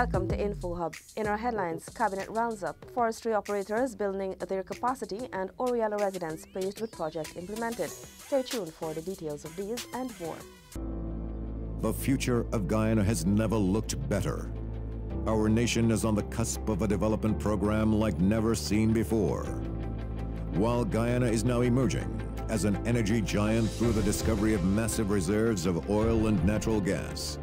Welcome to InfoHub. In our headlines, Cabinet rounds up, forestry operators building their capacity, and Oriella residents pleased with project implemented. Stay tuned for the details of these and more. The future of Guyana has never looked better. Our nation is on the cusp of a development program like never seen before. While Guyana is now emerging as an energy giant through the discovery of massive reserves of oil and natural gas,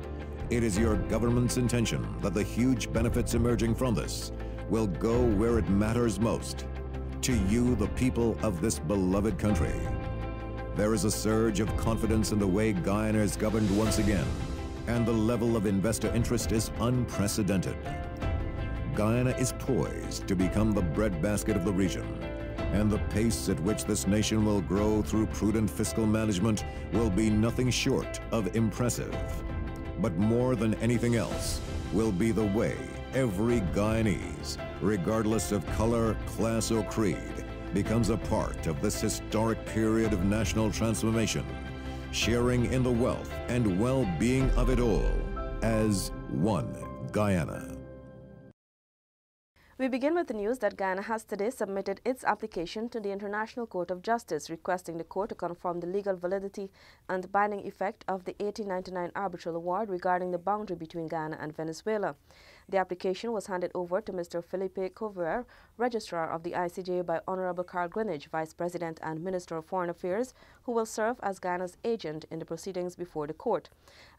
it is your government's intention that the huge benefits emerging from this will go where it matters most, to you, the people of this beloved country. There is a surge of confidence in the way Guyana is governed once again, and the level of investor interest is unprecedented. Guyana is poised to become the breadbasket of the region, and the pace at which this nation will grow through prudent fiscal management will be nothing short of impressive. But more than anything else will be the way every Guyanese, regardless of color, class, or creed, becomes a part of this historic period of national transformation, sharing in the wealth and well-being of it all as one Guyana. We begin with the news that Guyana has today submitted its application to the International Court of Justice, requesting the court to confirm the legal validity and binding effect of the 1899 arbitral award regarding the boundary between Guyana and Venezuela. The application was handed over to Mr. Felipe Cover, Registrar of the ICJ, by Honorable Carl Greenidge, Vice President and Minister of Foreign Affairs, who will serve as Guyana's agent in the proceedings before the court.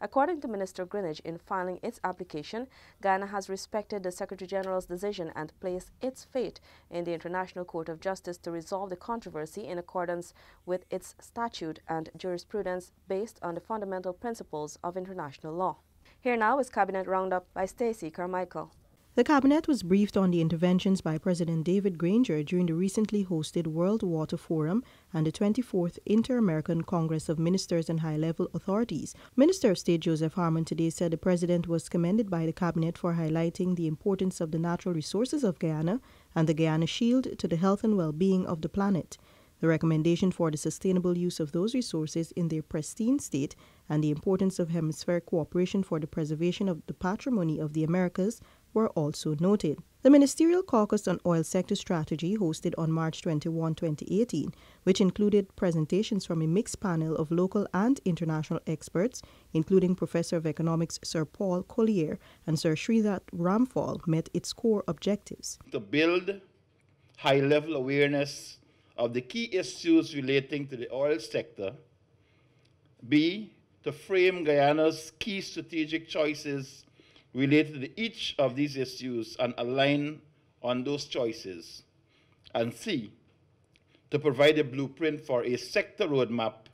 According to Minister Greenidge, in filing its application, Guyana has respected the Secretary General's decision and placed its fate in the International Court of Justice to resolve the controversy in accordance with its statute and jurisprudence based on the fundamental principles of international law. Here now is Cabinet Roundup by Stacey Carmichael. The Cabinet was briefed on the interventions by President David Granger during the recently hosted World Water Forum and the 24th Inter-American Congress of Ministers and High-Level Authorities. Minister of State Joseph Harmon today said the President was commended by the Cabinet for highlighting the importance of the natural resources of Guyana and the Guyana Shield to the health and well-being of the planet. The recommendation for the sustainable use of those resources in their pristine state and the importance of hemispheric cooperation for the preservation of the patrimony of the Americas were also noted. The Ministerial Caucus on Oil Sector Strategy, hosted on March 21, 2018, which included presentations from a mixed panel of local and international experts, including Professor of Economics Sir Paul Collier and Sir Sridhar Ramphal, met its core objectives. To build high-level awareness of the key issues relating to the oil sector. B, to frame Guyana's key strategic choices related to each of these issues and align on those choices. And C, to provide a blueprint for a sector roadmap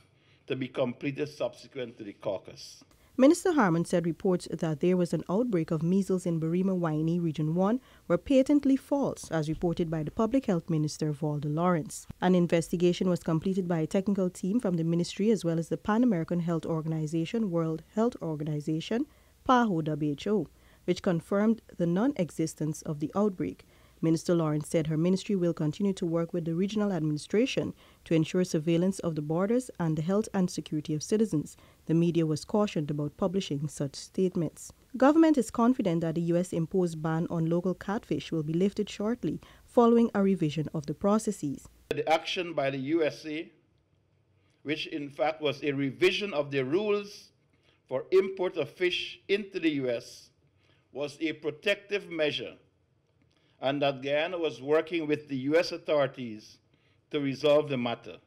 to be completed subsequent to the caucus. Minister Harmon said reports that there was an outbreak of measles in Barima-Waini, Region 1, were patently false, as reported by the Public Health Minister, Valda Lawrence. An investigation was completed by a technical team from the ministry as well as the Pan American Health Organization, World Health Organization, PAHO-WHO, which confirmed the non-existence of the outbreak. Minister Lawrence said her ministry will continue to work with the regional administration to ensure surveillance of the borders and the health and security of citizens. The media was cautioned about publishing such statements. Government is confident that the U.S. imposed ban on local catfish will be lifted shortly following a revision of the processes. The action by the USA, which in fact was a revision of the rules for import of fish into the U.S., was a protective measure, and that Guyana was working with the U.S. authorities to resolve the matter.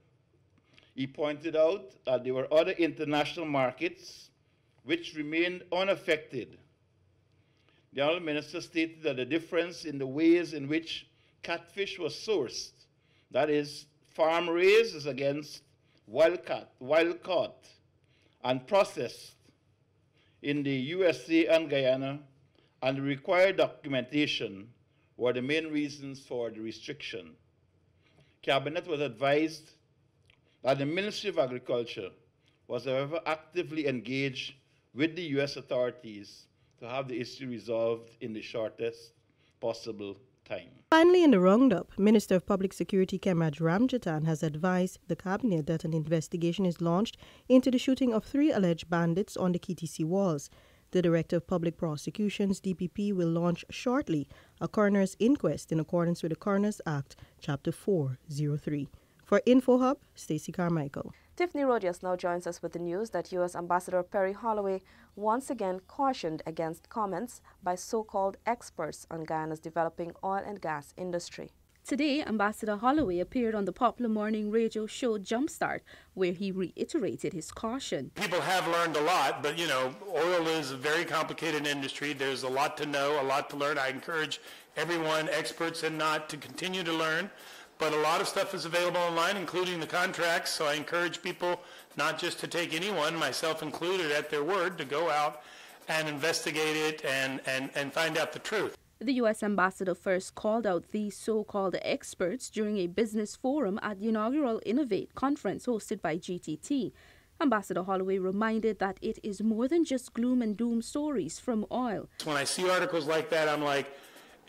He pointed out that there were other international markets which remained unaffected. The Honourable Minister stated that the difference in the ways in which catfish was sourced, that is, farm-raised as against wild-caught and processed in the USA and Guyana, and the required documentation were the main reasons for the restriction. Cabinet was advised that the Ministry of Agriculture was, however, actively engaged with the U.S. authorities to have the issue resolved in the shortest possible time. Finally, in the roundup, Minister of Public Security Kemraj Ramjatan has advised the Cabinet that an investigation is launched into the shooting of 3 alleged bandits on the KITE walls. The Director of Public Prosecutions, DPP, will launch shortly a coroner's inquest in accordance with the Coroners Act, Chapter 403. For InfoHub, Stacey Carmichael. Tiffany Rogers now joins us with the news that U.S. Ambassador Perry Holloway once again cautioned against comments by so-called experts on Guyana's developing oil and gas industry. Today, Ambassador Holloway appeared on the popular morning radio show Jumpstart, where he reiterated his caution. People have learned a lot, but, oil is a very complicated industry. There's a lot to know, a lot to learn. I encourage everyone, experts and not, to continue to learn. But a lot of stuff is available online, including the contracts, so I encourage people not just to take anyone, myself included, at their word, to go out and investigate it and find out the truth. The U.S. ambassador first called out these so-called experts during a business forum at the inaugural Innovate conference hosted by GTT. Ambassador Holloway reminded that it is more than just gloom and doom stories from oil. When I see articles like that, I'm like,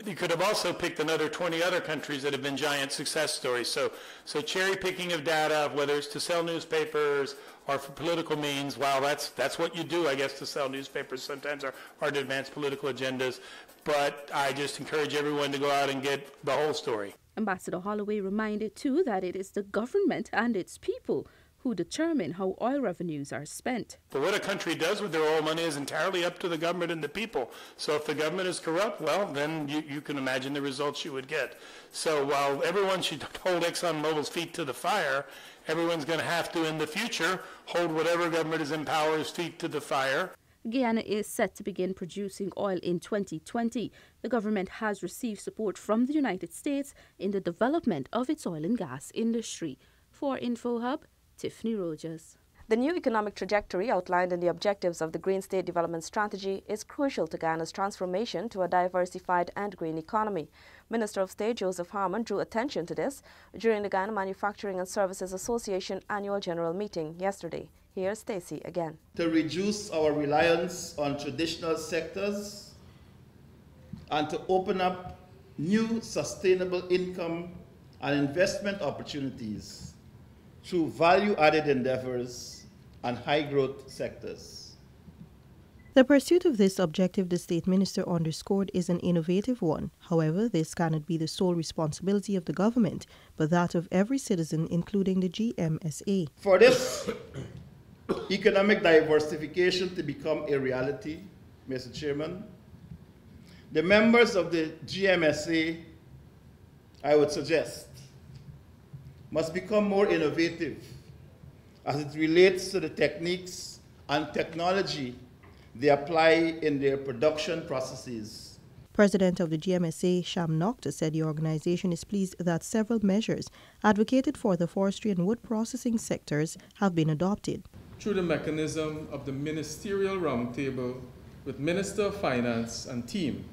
you could have also picked another 20 other countries that have been giant success stories. So cherry picking of data, whether it's to sell newspapers or for political means, well, that's what you do, I guess, to sell newspapers sometimes or to advance political agendas. But I just encourage everyone to go out and get the whole story. Ambassador Holloway reminded, too, that it is the government and its people who determine how oil revenues are spent. But what a country does with their oil money is entirely up to the government and the people. So if the government is corrupt, well, then you can imagine the results you would get. So while everyone should hold ExxonMobil's feet to the fire, everyone's going to have to, in the future, hold whatever government is in power's feet to the fire. Guyana is set to begin producing oil in 2020. The government has received support from the United States in the development of its oil and gas industry. For InfoHub, Tiffany Rogers. The new economic trajectory outlined in the objectives of the Green State Development Strategy is crucial to Guyana's transformation to a diversified and green economy. Minister of State Joseph Harmon drew attention to this during the Guyana Manufacturing and Services Association annual general meeting yesterday. Here's Stacey again. To reduce our reliance on traditional sectors and to open up new sustainable income and investment opportunities through value-added endeavors and high-growth sectors. The pursuit of this objective, the State Minister underscored, is an innovative one. However, this cannot be the sole responsibility of the government, but that of every citizen, including the GMSA. For this economic diversification to become a reality, Mr. Chairman, the members of the GMSA, I would suggest, must become more innovative as it relates to the techniques and technology they apply in their production processes. President of the GMSA, Sham Nocta, said the organization is pleased that several measures advocated for the forestry and wood processing sectors have been adopted. Through the mechanism of the Ministerial Roundtable with Minister of Finance and team,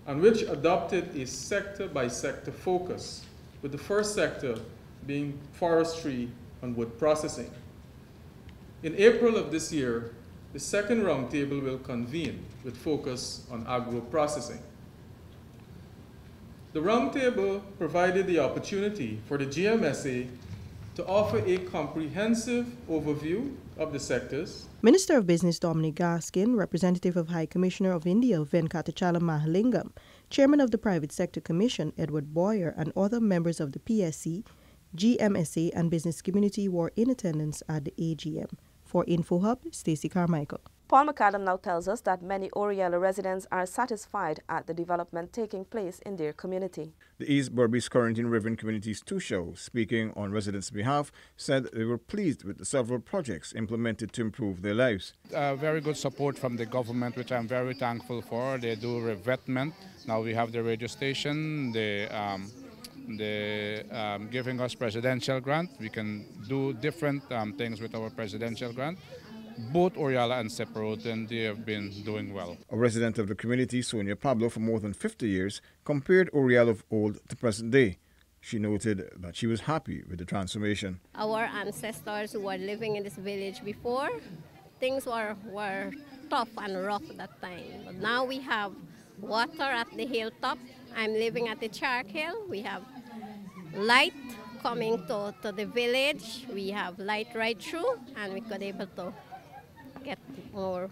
and which adopted a sector-by-sector focus, with the first sector being forestry and wood processing. In April of this year, the second roundtable will convene with focus on agro-processing. The roundtable provided the opportunity for the GMSA to offer a comprehensive overview of the sectors. Minister of Business Dominic Gaskin, representative of High Commissioner of India Venkatachala Mahalingam, chairman of the Private Sector Commission Edward Boyer, and other members of the PSC, GMSA and business community were in attendance at the AGM. For InfoHub, Stacey Carmichael. Paul McAdam now tells us that many Oriella residents are satisfied at the development taking place in their community. The East Berbice Quarantine Riverine Communities 2 show, speaking on residents' behalf, said they were pleased with the several projects implemented to improve their lives. Very good support from the government, which I'm very thankful for. They do revetment. Now we have the radio station. They're giving us presidential grant. We can do different things with our presidential grant. Both Oriala and Separoten, they have been doing well. A resident of the community, Sonia Pablo, for more than 50 years, compared Oriala of old to present day. She noted that she was happy with the transformation. Our ancestors who were living in this village before, things were tough and rough at that time. But now we have water at the hilltop. I'm living at the Chark Hill. We have light coming to the village. We have light right through, and we could able to get more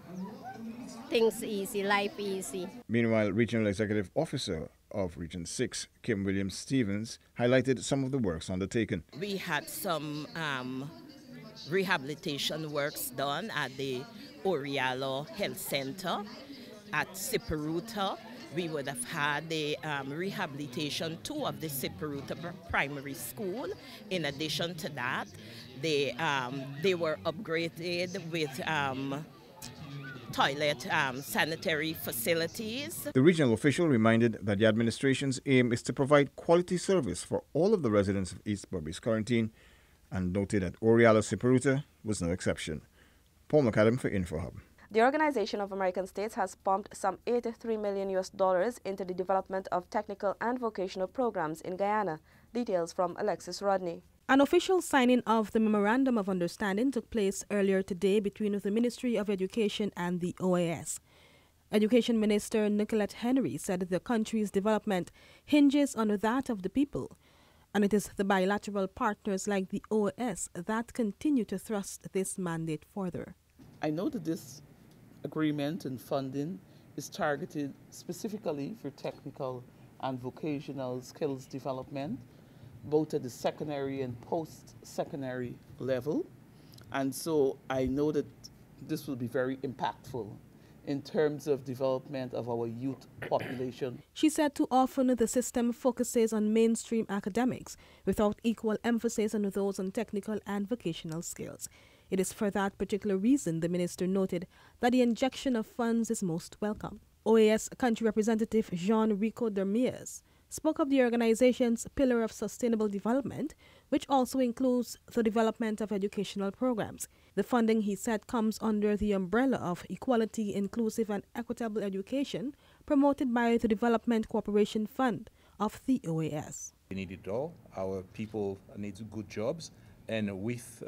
things easy, life easy. Meanwhile, Regional Executive Officer of Region 6, Kim Williams-Stevens, highlighted some of the works undertaken. We had some rehabilitation works done at the Orialo Health Center, at Siparuta. We would have had the rehabilitation too of the Siparuta Primary School. In addition to that, they were upgraded with toilet sanitary facilities. The regional official reminded that the administration's aim is to provide quality service for all of the residents of East Berbice Quarantine, and noted that Orialo Siparuta was no exception. Paul McAdam for InfoHub. The Organization of American States has pumped some $83 million into the development of technical and vocational programs in Guyana. Details from Alexis Rodney. An official signing of the Memorandum of Understanding took place earlier today between the Ministry of Education and the OAS. Education Minister Nicolette Henry said the country's development hinges on that of the people, and it is the bilateral partners like the OAS that continue to thrust this mandate further. I know that this agreement and funding is targeted specifically for technical and vocational skills development, both at the secondary and post-secondary level. And so I know that this will be very impactful in terms of development of our youth population. She said too often the system focuses on mainstream academics without equal emphasis on those on technical and vocational skills. It is for that particular reason, the minister noted, that the injection of funds is most welcome. OAS Country Representative Jean-Rico Dermiers spoke of the organization's pillar of sustainable development, which also includes the development of educational programs. The funding, he said, comes under the umbrella of equality, inclusive and equitable education promoted by the Development Cooperation Fund of the OAS. We need it all. Our people need good jobs, and with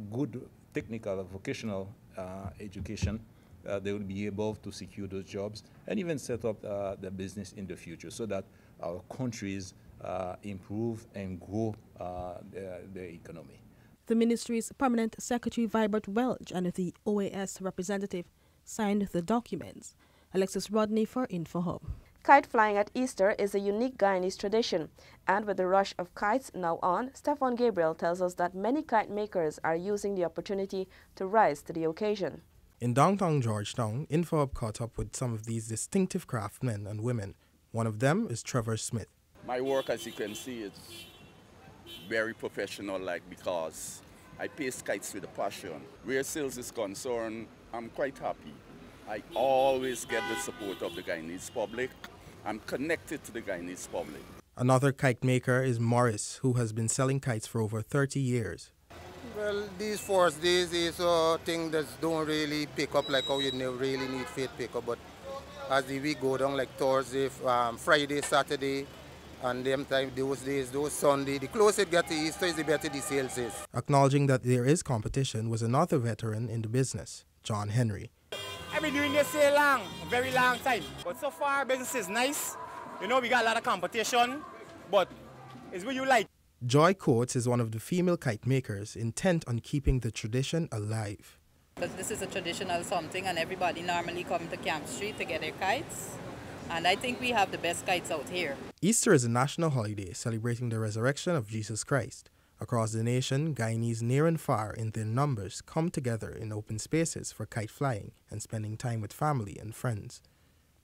good technical and vocational education, they will be able to secure those jobs and even set up their business in the future so that our countries improve and grow their economy. The ministry's permanent secretary, Vibert Welch, and the OAS representative signed the documents. Alexis Rodney for InfoHub. Kite flying at Easter is a unique Guyanese tradition, and with the rush of kites now on, Stefan Gabriel tells us that many kite makers are using the opportunity to rise to the occasion. In downtown Georgetown, InfoHub caught up with some of these distinctive craftsmen and women. One of them is TREVOR Smith. My work, as you can see, is very professional, because I paste kites with a passion. Where sales is concerned, I'm quite happy. I always get the support of the Guyanese public. I'm connected to the Guyanese public. Another kite maker is MAURICE, who has been selling kites for over 30 years. Well, these first days is thing that don't really pick up like how you really need faith pick up. But as the week go down, like Thursday, Friday, Saturday, and them time, those days, those Sunday, the closer it gets to Easter, the better the sales is. Acknowledging that there is competition was another veteran in the business, John Henry. I've been doing this a very long time. But so far, business is nice. We got a lot of competition, but it's what you like. Joy Coates is one of the female kite makers intent on keeping the tradition alive. Because this is a traditional something, and everybody normally come to Camp Street to get their kites. And I think we have the best kites out here. Easter is a national holiday celebrating the resurrection of Jesus Christ. Across the nation, Guyanese near and far in their numbers come together in open spaces for kite flying and spending time with family and friends.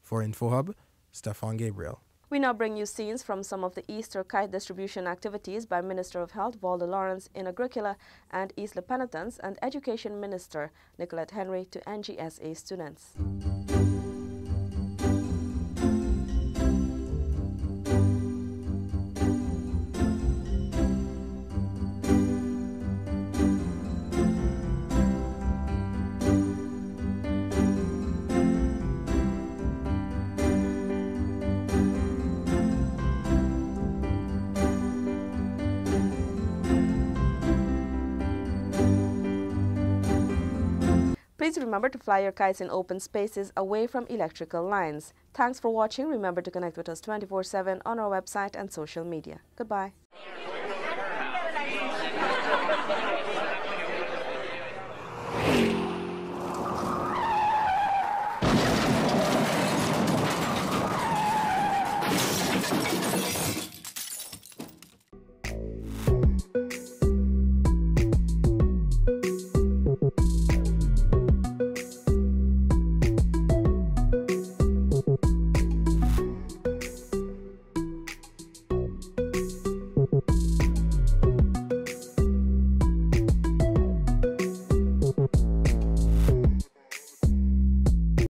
For InfoHub, Stefan Gabriel. We now bring you scenes from some of the Easter kite distribution activities by Minister of Health Valda Lawrence in Agricola and Isla Penitence and Education Minister Nicolette Henry to NGSA students. Please remember to fly your kites in open spaces away from electrical lines. Thanks for watching. Remember to connect with us 24/7 on our website and social media. Goodbye. Thank you.